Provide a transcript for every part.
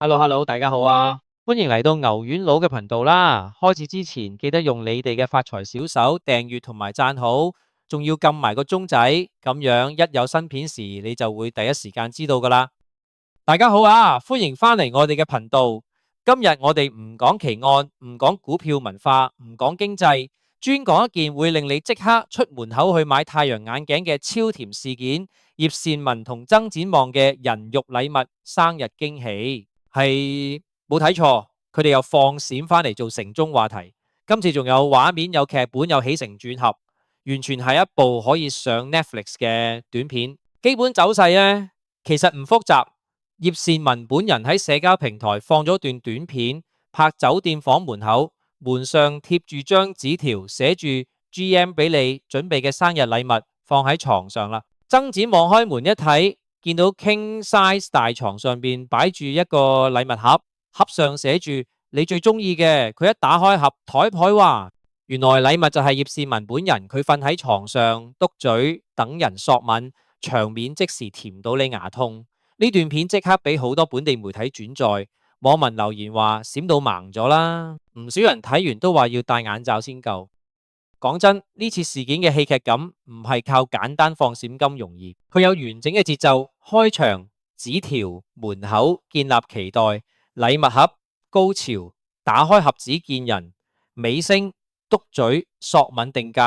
Hello，大家好啊！歡迎嚟到牛丸佬嘅頻道啦。開始之前記得用你哋嘅發財小手訂閱同埋讚好，仲要撳埋個鐘仔，咁樣一有新片時你就會第一時間知道噶啦。大家好啊，歡迎翻嚟我哋嘅頻道。今日我哋唔講奇案，唔講股票文化，唔講經濟，專講一件會令你即刻出門口去買太陽眼鏡嘅超甜事件——葉倩文同曾展望嘅人肉禮物生日驚喜。係冇睇錯，佢哋又放閃翻嚟做城中話題。今次仲有畫面、有劇本、有起承轉合，完全係一部可以上 Netflix 嘅短片。基本走勢呢，其實唔複雜。葉倩文本人喺社交平台放咗段短片，拍酒店房門口，門上貼住張紙條，寫住 GM 俾你準備嘅生日禮物放喺床上啦。曾展望開門一睇，見到 King Size 大床上邊擺住一個禮物盒，盒上寫住你最中意嘅。佢一打開盒，台台話原來禮物就係葉倩文本人，佢瞓喺床上篤嘴等人索吻，場面即時甜到你牙痛。呢段片即刻俾好多本地媒體轉載，網民留言話閃到盲咗啦，唔少人睇完都話要戴眼罩先夠。講真，呢次事件嘅戲劇感唔係靠簡單放閃咁容易，佢有完整嘅節奏，開場、紙條、門口建立期待，禮物盒、高潮、打開盒子見人、尾聲、篤嘴、索吻定格，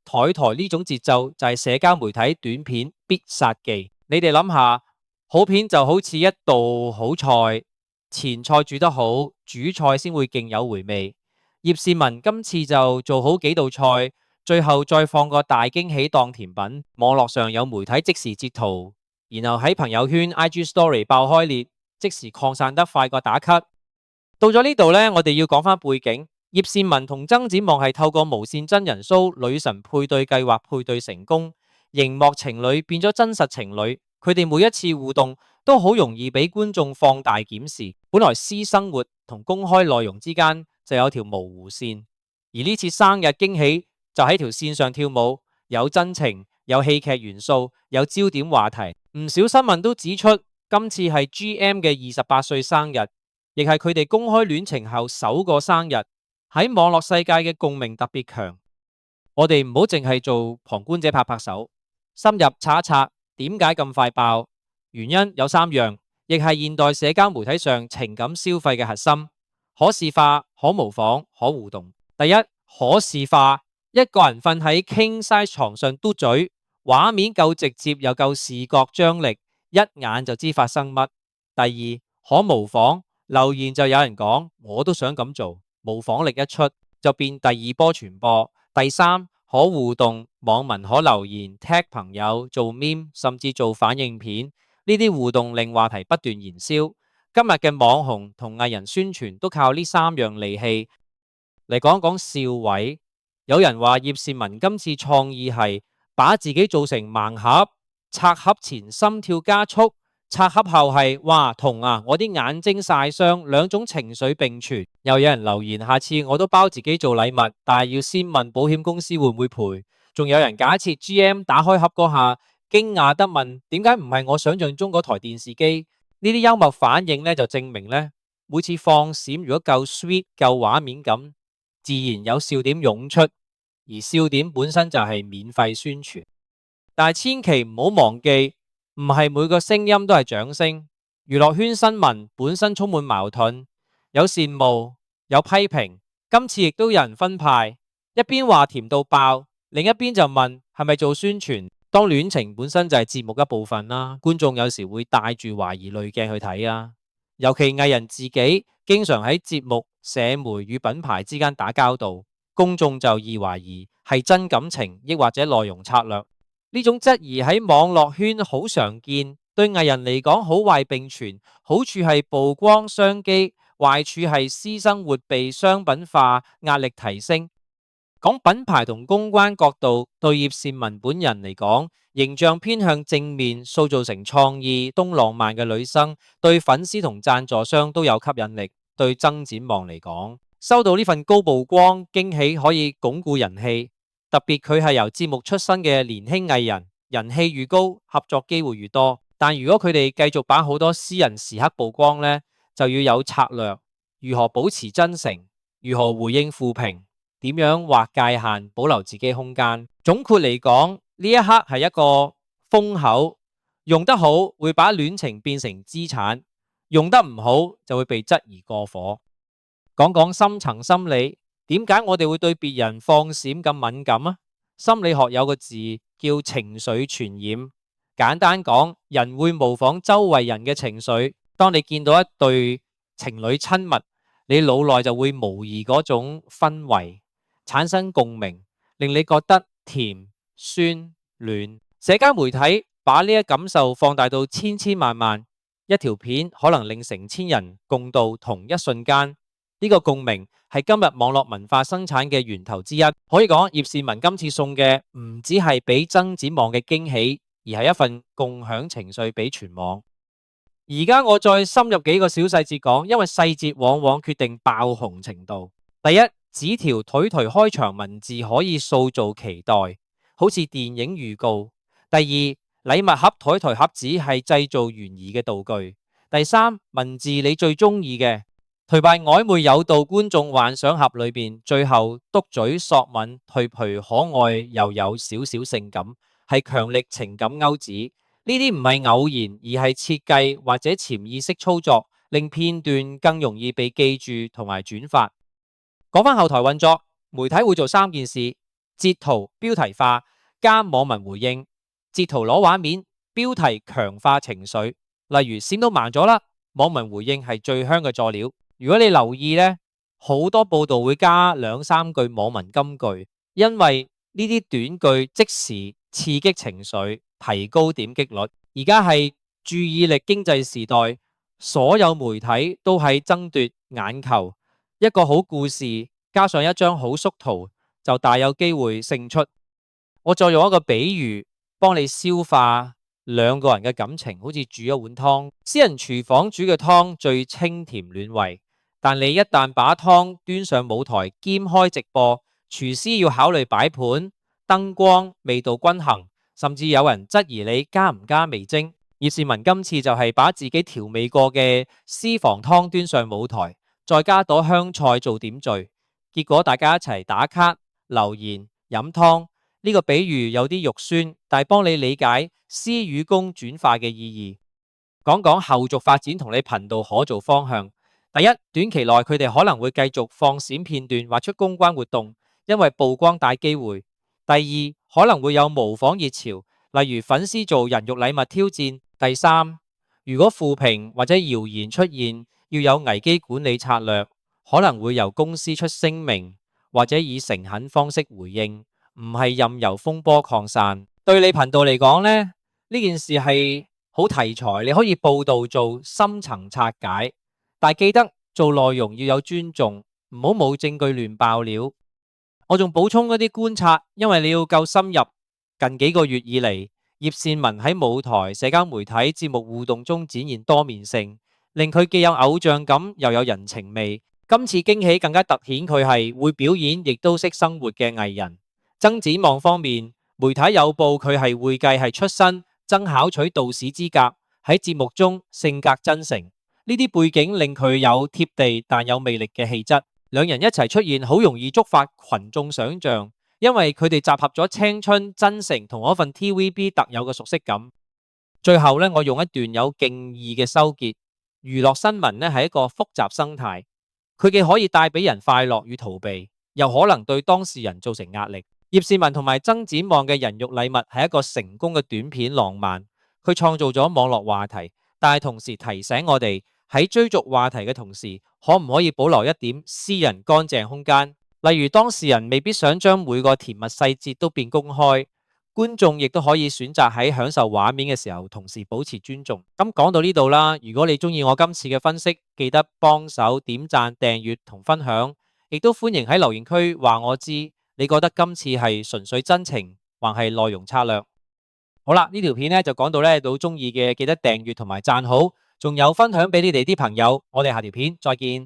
台台呢種節奏就係社交媒體短片必殺技。你哋諗下，好片就好似一道好菜，前菜煮得好，主菜先會勁有回味。葉倩文今次就做好幾道菜，最後再放個大驚喜當甜品。網絡上有媒體即時截圖，然後喺朋友圈 IG Story 爆開裂，即時擴散得快過打卡。到咗呢度呢，我哋要講翻背景。葉倩文同曾展望係透過無綫真人 show 女神配對計劃配對成功，熒幕情侶變咗真實情侶。佢哋每一次互動都好容易俾觀眾放大檢視，本來私生活同公開內容之間就有條模糊線，而呢次生日驚喜就喺條線上跳舞，有真情，有戲劇元素，有焦點話題。唔少新聞都指出，今次係 GM 嘅28歲生日，亦係佢哋公開戀情後首個生日，喺網絡世界嘅共鳴特別強。我哋唔好淨係做旁觀者拍拍手，深入查一查點解咁快爆。原因有3樣，亦係現代社交媒體上情感消費嘅核心：可視化、可模仿、可互動。第一，可視化，一個人瞓喺 King Size 床上嘟嘴，畫面夠直接又夠視覺張力，一眼就知發生乜。第二，可模仿，留言就有人講我都想咁做，模仿力一出就變第2波傳播。第三，可互動，網民可留言 tag 朋友做 meme 甚至做反應片，呢啲互動令話題不斷燃燒。今日嘅網紅同藝人宣傳都靠呢3樣利器。嚟講講笑位，有人話葉倩文今次創意係把自己做成盲盒，拆盒前心跳加速，拆盒後係哇痛啊，我啲眼睛曬傷，兩種情緒並存。又有人留言下次我都包自己做禮物，但係要先問保險公司會唔會賠。仲有人假設 GM 打開盒嗰下驚訝得問點解唔係我想象中嗰台電視機。呢啲幽默反應呢，就證明呢，每次放閃如果夠 sweet 夠畫面感，自然有笑點湧出，而笑點本身就係免費宣傳。但係千祈唔好忘記，唔係每個聲音都係掌聲。娛樂圈新聞本身充滿矛盾，有羨慕，有批評。今次亦都有人分派，一邊話甜到爆，另一邊就問係咪做宣傳。當戀情本身就係節目一部分啦，觀眾有時會帶住懷疑濾鏡去睇啊。尤其藝人自己經常喺節目、社媒與品牌之間打交道，公眾就易懷疑係真感情，抑或者內容策略。呢種質疑喺網絡圈好常見，對藝人嚟講好壞並存，好處係曝光商機，壞處係私生活被商品化，壓力提升。講品牌同公關角度，對葉倩文本人嚟講，形象偏向正面，塑造成創意、東浪漫嘅女生，對粉絲同贊助商都有吸引力。對曾展望嚟講，收到呢份高曝光驚喜可以鞏固人氣，特別佢係由節目出身嘅年輕藝人，人氣越高，合作機會越多。但如果佢哋繼續把好多私人時刻曝光呢，就要有策略，如何保持真誠，如何回應負評，點樣劃界限，保留自己空間。總括嚟講，呢一刻係一個風口，用得好會把戀情變成資產，用得唔好就會被質疑過火。講講深層心理，點解我哋會對別人放閃咁敏感啊？心理學有個字叫情緒傳染，簡單講，人會模仿周圍人嘅情緒。當你見到一對情侶親密，你腦內就會模擬嗰種氛圍，產生共鳴，令你覺得甜、酸、暖。社交媒體把呢一感受放大到千千萬萬，一條片可能令成千人共度同一瞬間。呢個共鳴係今日網絡文化生產嘅源頭之一。可以講，葉倩文今次送嘅唔只係俾曾展望嘅驚喜，而係一份共享情緒俾全網。而家我再深入幾個小細節講，因為細節往往決定爆紅程度。第一，紙條頹頹開場文字可以塑造期待，好似電影預告。第二，禮物盒頹頹盒子係製造懸疑嘅道具。第三，文字你最中意嘅，頹敗曖昧誘導觀眾幻想盒裏邊，最後篤嘴索吻，頹頹可愛又有少少性感，係強力情感勾子。呢啲唔係偶然，而係設計或者潛意識操作，令片段更容易被記住同埋轉發。講返後台運作，媒體會做三件事：截圖標題化加網民回應，截圖攞畫面，標題強化情緒。例如閃到盲咗啦，網民回應係最香嘅佐料。如果你留意呢，好多報道會加兩三句網民金句，因為呢啲短句即時刺激情緒，提高點擊率。而家係注意力經濟時代，所有媒體都係爭奪眼球。一個好故事加上一張好縮圖，就大有機會勝出。我再用一個比喻幫你消化兩個人嘅感情，好似煮一碗湯。私人廚房煮嘅湯最清甜暖胃，但你一旦把湯端上舞台兼開直播，廚師要考慮擺盤、燈光、味道均衡，甚至有人質疑你加唔加味精。葉倩文今次就係把自己調味過嘅私房湯端上舞台，再加朵香菜做點綴，結果大家一齊打卡、留言、飲湯。呢個比喻有啲肉酸，但係幫你理解私與公轉化嘅意義。講講後續發展同你頻道可做方向。第一，短期內佢哋可能會繼續放閃片段或出公關活動，因為曝光大機會。第二，可能會有模仿熱潮，例如粉絲做人肉禮物挑戰。第三，如果負評或者謠言出現，要有危機管理策略，可能會由公司出聲明或者以誠懇方式回應，唔係任由風波擴散。對你頻道嚟講呢件事係好題材，你可以報道做深層拆解，但記得做內容要有尊重，唔好冇證據亂爆料。我仲補充一啲觀察，因為你要夠深入。近幾個月以嚟，葉倩文喺舞台、社交媒體、節目互動中展現多面性，令佢既有偶像感又有人情味。今次驚喜更加突顯佢係會表演亦都識生活嘅藝人。曾展望方面，媒體有報佢係會計系出身，曾考取道士資格，喺節目中性格真誠。呢啲背景令佢有貼地但有魅力嘅氣質。兩人一齊出現好容易觸發群眾想象，因為佢哋集合咗青春、真誠同嗰份 TVB 特有嘅熟悉感。最後呢，我用一段有敬意嘅收結。娛樂新聞呢係一個複雜生態，佢既可以帶俾人快樂與逃避，又可能對當事人造成壓力。葉倩文同埋曾展望嘅人肉禮物係一個成功嘅短片浪漫，佢創造咗網絡話題，但係同時提醒我哋喺追逐話題嘅同時，可唔可以保留一點私人乾淨空間？例如當事人未必想將每個甜蜜細節都變公開，觀眾亦都可以選擇喺享受畫面嘅時候，同時保持尊重。咁講到呢度啦，如果你中意我今次嘅分析，記得幫手點讚、訂閱同分享，亦都歡迎喺留言區話我知，你覺得今次係純粹真情，還係內容策略？好啦，呢條片呢就講到呢，到中意嘅記得訂閱同埋讚好。仲有分享俾你哋啲朋友，我哋下條片再見。